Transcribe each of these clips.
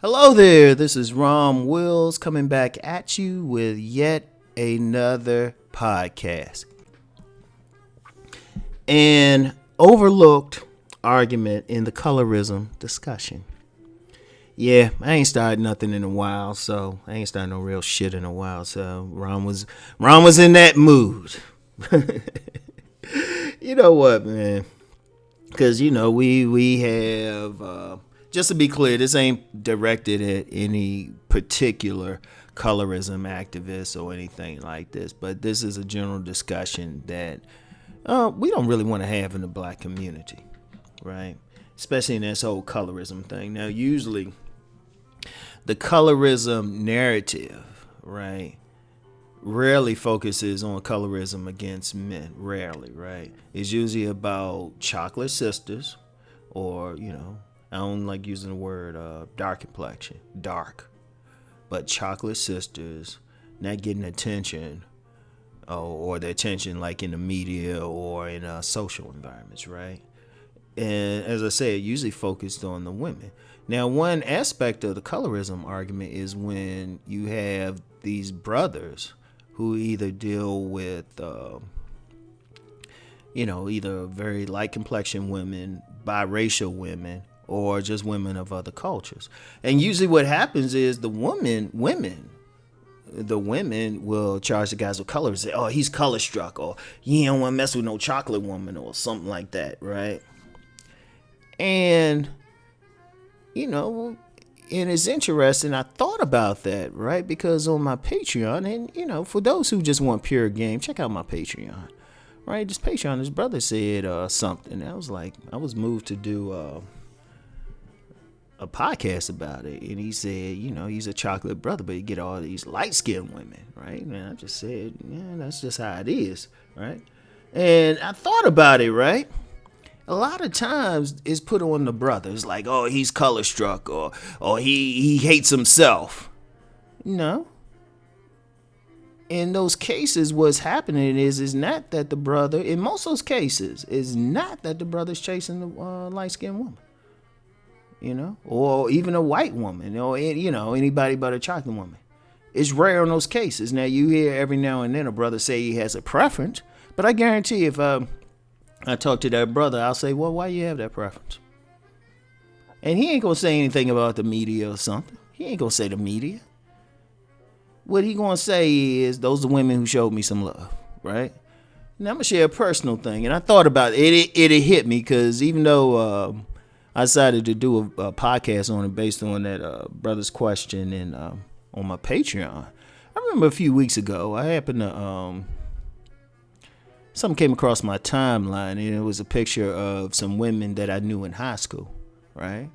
Hello there, this is Rom Wills coming back at you with yet another podcast. An overlooked argument in the colorism discussion. Yeah, I ain't started nothing in a while, so I ain't started no real shit in a while, so Ron was in that mood. You know what, man? Because, we have... just to be clear, this ain't directed at any particular colorism activist or anything like this, but this is a general discussion that we don't really want to have in the black community, right? Especially in this whole colorism thing. Now, usually the colorism narrative, right, rarely focuses on colorism against men. Rarely, right? It's usually about chocolate sisters or, I don't like using the word dark complexion, but chocolate sisters not getting attention or the attention like in the media or in social environments, right? And as I said, usually focused on the women. Now, one aspect of the colorism argument is when you have these brothers who either deal with, either very light complexion women, biracial women, or just women of other cultures. And usually what happens is the women will charge the guys with color and say, oh, he's color struck, or you don't want to mess with no chocolate woman or something like that, right? And, and it's interesting. I thought about that, right? Because on my Patreon, and, for those who just want pure game, check out my Patreon, right? This Patreon, this brother said something. I was moved to do a podcast about it, and he said, he's a chocolate brother, but you get all these light-skinned women, right? And I just said, yeah, that's just how it is, right? And I thought about it, right? A lot of times it's put on the brothers, like, oh, he's color-struck, or he hates himself. No. In those cases, what's happening is not that the brother, in most of those cases, is not that the brother's chasing the light-skinned woman. Or even a white woman, or, anybody but a chocolate woman. It's rare in those cases. Now, you hear every now and then a brother say he has a preference, but I guarantee if I talk to that brother, I'll say, well, why you have that preference? And he ain't going to say anything about the media or something. He ain't going to say the media. What he going to say is, those are women who showed me some love, right? Now, I'm going to share a personal thing, and I thought about it. It hit me, because even though... I decided to do a podcast on it based on that brother's question and on my Patreon. I remember a few weeks ago, I happened to something came across my timeline, and it was a picture of some women that I knew in high school, right?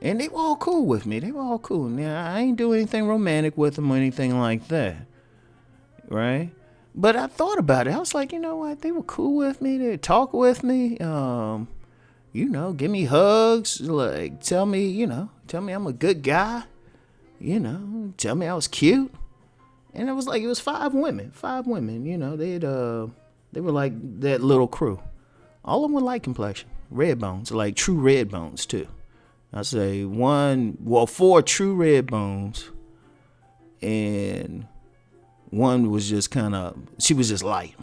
And they were all cool with me. They were all cool. Now, I ain't do anything romantic with them or anything like that, right? But I thought about it. I was like, you know what? They were cool with me. They would talk with me. Give me hugs, like, tell me I'm a good guy, tell me I was cute. And it was five women, they were like that little crew. All of them were light complexion, red bones, like true red bones too. I say four true red bones, and one was just she was just light,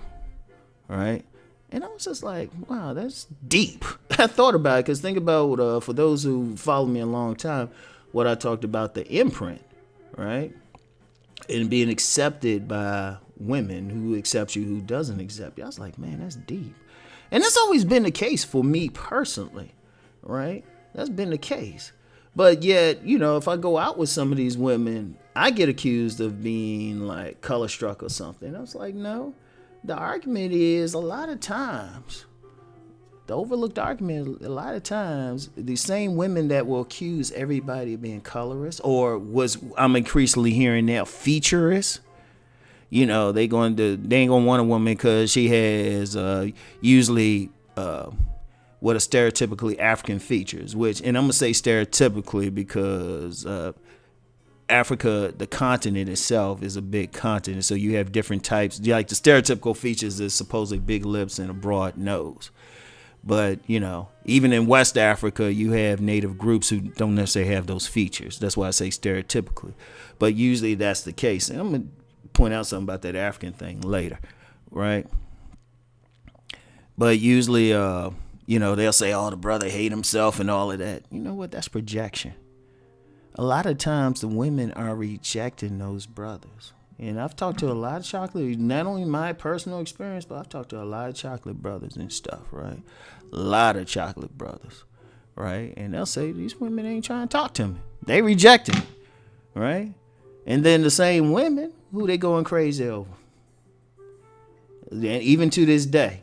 all right? And I was just like, wow, that's deep. I thought about it, because think about, for those who follow me a long time, what I talked about, the imprint, right? And being accepted by women, who accepts you, who doesn't accept you. I was like, man, that's deep. And that's always been the case for me personally, right? That's been the case. But yet, if I go out with some of these women, I get accused of being like color struck or something. I was like, no. The argument is, a lot of times, the overlooked argument, a lot of times, the same women that will accuse everybody of being colorist, or I'm increasingly hearing now, featurist. They ain't gonna want a woman because she has usually what are stereotypically African features, and I'm gonna say stereotypically because Africa, the continent itself, is a big continent, so you have different types. Like the stereotypical features is supposedly big lips and a broad nose. But, even in West Africa, you have native groups who don't necessarily have those features. That's why I say stereotypically. But usually that's the case. And I'm going to point out something about that African thing later, right? But usually, they'll say, oh, the brother hate himself and all of that. You know what? That's projection. A lot of times the women are rejecting those brothers. And I've talked to a lot of chocolate, not only my personal experience, but I've talked to a lot of chocolate brothers and stuff, right? A lot of chocolate brothers, right? And they'll say, these women ain't trying to talk to me. They rejecting me, right? And then the same women, who they going crazy over. And even to this day,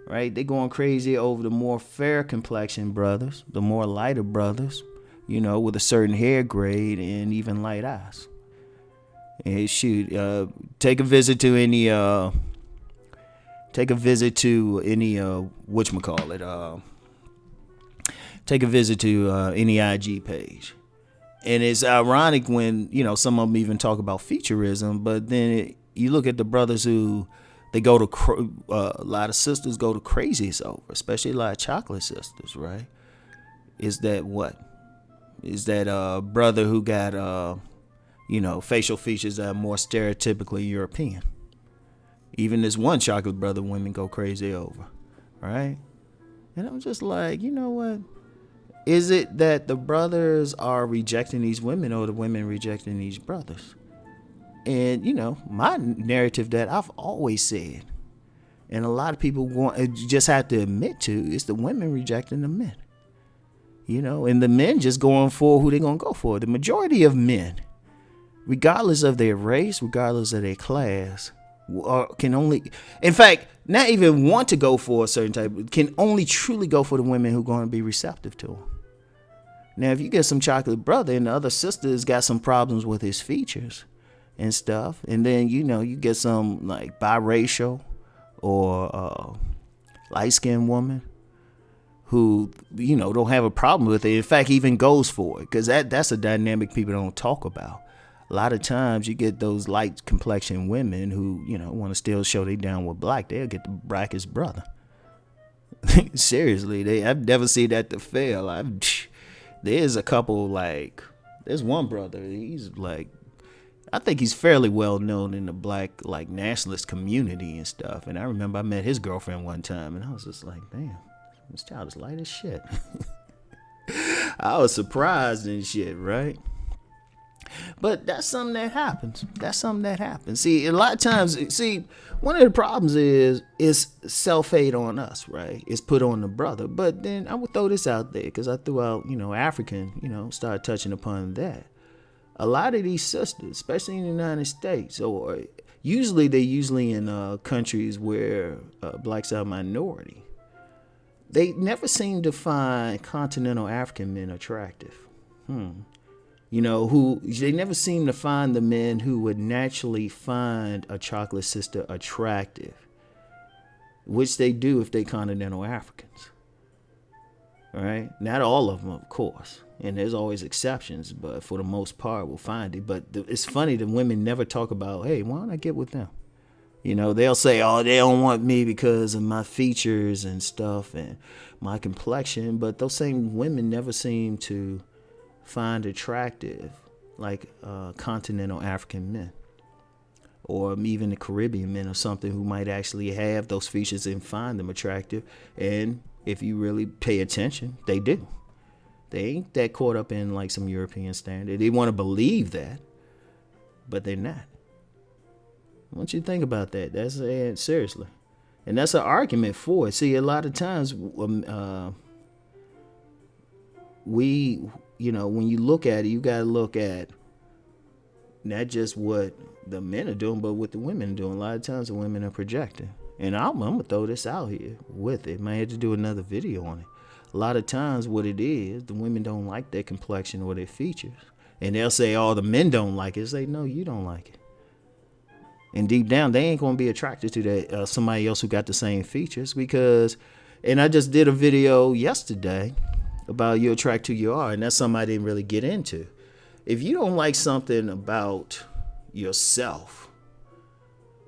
right? They going crazy over the more fair complexion brothers, the more lighter brothers, with a certain hair grade and even light eyes. And shoot, take a visit to any whatchamacallit, take a visit to any IG page. And it's ironic when, some of them even talk about featureism, but then you look at the brothers who they go to, a lot of sisters go to crazies over, especially a lot of chocolate sisters, right? Is that what? Is that a brother who got, facial features that are more stereotypically European? Even this one chocolate brother women go crazy over, right? And I'm just like, you know what? Is it that the brothers are rejecting these women or the women rejecting these brothers? And, my narrative that I've always said, and a lot of people just have to admit to, is the women rejecting the men. And the men just going for who they're going to go for. The majority of men, regardless of their race, regardless of their class, can only, in fact, not even want to go for a certain type, can only truly go for the women who are going to be receptive to them. Now, if you get some chocolate brother and the other sister's got some problems with his features and stuff, and then, you get some like biracial or light-skinned woman who, don't have a problem with it. In fact, even goes for it, because that's a dynamic people don't talk about. A lot of times you get those light complexion women who, want to still show they down with black. They'll get the blackest brother. Seriously, I've never seen that to fail. There's a couple, there's one brother, he's I think he's fairly well known in the black nationalist community and stuff. And I remember I met his girlfriend one time and I was just like, damn, this child is light as shit. I was surprised and shit, right? But that's something that happens. See, a lot of times, one of the problems is self-hate on us, right? It's put on the brother. But then I would throw this out there because I threw out, African, started touching upon that. A lot of these sisters, especially in the United States, or they're in countries where blacks are a minority, they never seem to find continental African men attractive. Who they never seem to find the men who would naturally find a chocolate sister attractive, which they do if they continental Africans. All right, not all of them, of course, and there's always exceptions, but for the most part, we'll find it. But it's funny the women never talk about, hey, why don't I get with them? They'll say, oh, they don't want me because of my features and stuff and my complexion, but those same women never seem to find attractive continental African men, or even the Caribbean men or something who might actually have those features and find them attractive. And if you really pay attention, they do. They ain't that caught up in some European standard. They want to believe that, but they're not. I want you to think about that. That's seriously, and that's an argument for it. See, a lot of times when you look at it, you got to look at not just what the men are doing, but what the women are doing. A lot of times the women are projecting. And I'm going to throw this out here with it. Might have to do another video on it. A lot of times what it is, the women don't like their complexion or their features. And they'll say, oh, the men don't like it. Say, no, you don't like it. And deep down, they ain't going to be attracted to that somebody else who got the same features because, and I just did a video yesterday about you attract who you are, and that's something I didn't really get into. If you don't like something about yourself,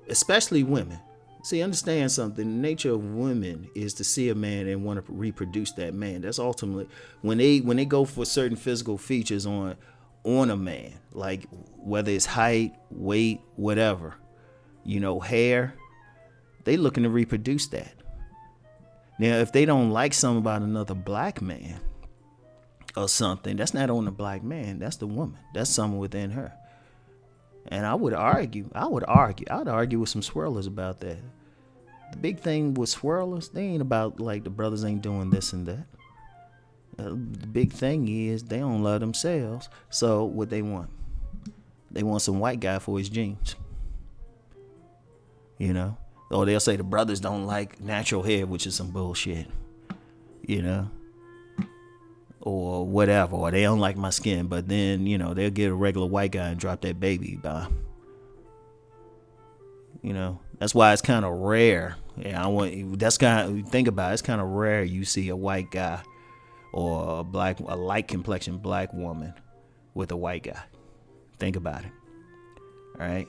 especially women, See, understand something. The nature of women is to see a man and want to reproduce that man. That's ultimately when they go for certain physical features on a man, like whether it's height, weight, whatever, hair. They looking to reproduce that. Now, if they don't like something about another black man or something, that's not on the black man. That's the woman. That's something within her. And I would argue with some swirlers about that. The big thing with swirlers, they ain't about like the brothers ain't doing this and that. The big thing is they don't love themselves. So what they want? They want some white guy for his genes. Or they'll say the brothers don't like natural hair, which is some bullshit. Or whatever. Or they don't like my skin. But then, they'll get a regular white guy and drop that baby bomb. That's why it's kind of rare. Yeah, think about it, it's kind of rare you see a white guy or a light complexion black woman with a white guy. Think about it. All right.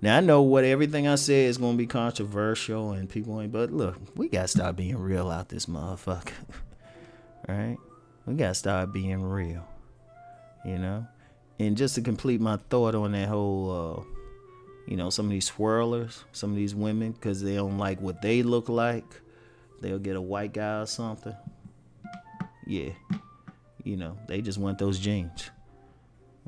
Now I know everything I say is gonna be controversial and people ain't, but look, we gotta start being real out this motherfucker. All right. We gotta start being real. And just to complete my thought on that whole some of these swirlers, some of these women, because they don't like what they look like, they'll get a white guy or something. Yeah. They just want those genes.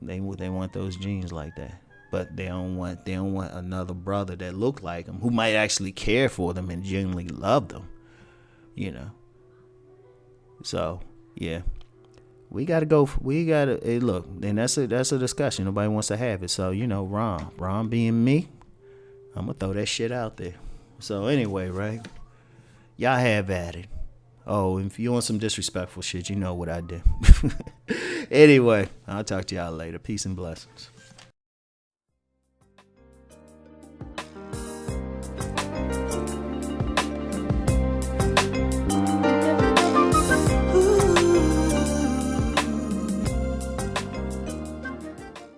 They want those genes like that. But they don't want another brother that look like them, who might actually care for them and genuinely love them. So, yeah. Hey, look, and that's a discussion. Nobody wants to have it. So, Rom being me, I'm going to throw that shit out there. So, anyway, right? Y'all have at it. Oh, if you want some disrespectful shit, you know what I do. Anyway, I'll talk to y'all later. Peace and blessings.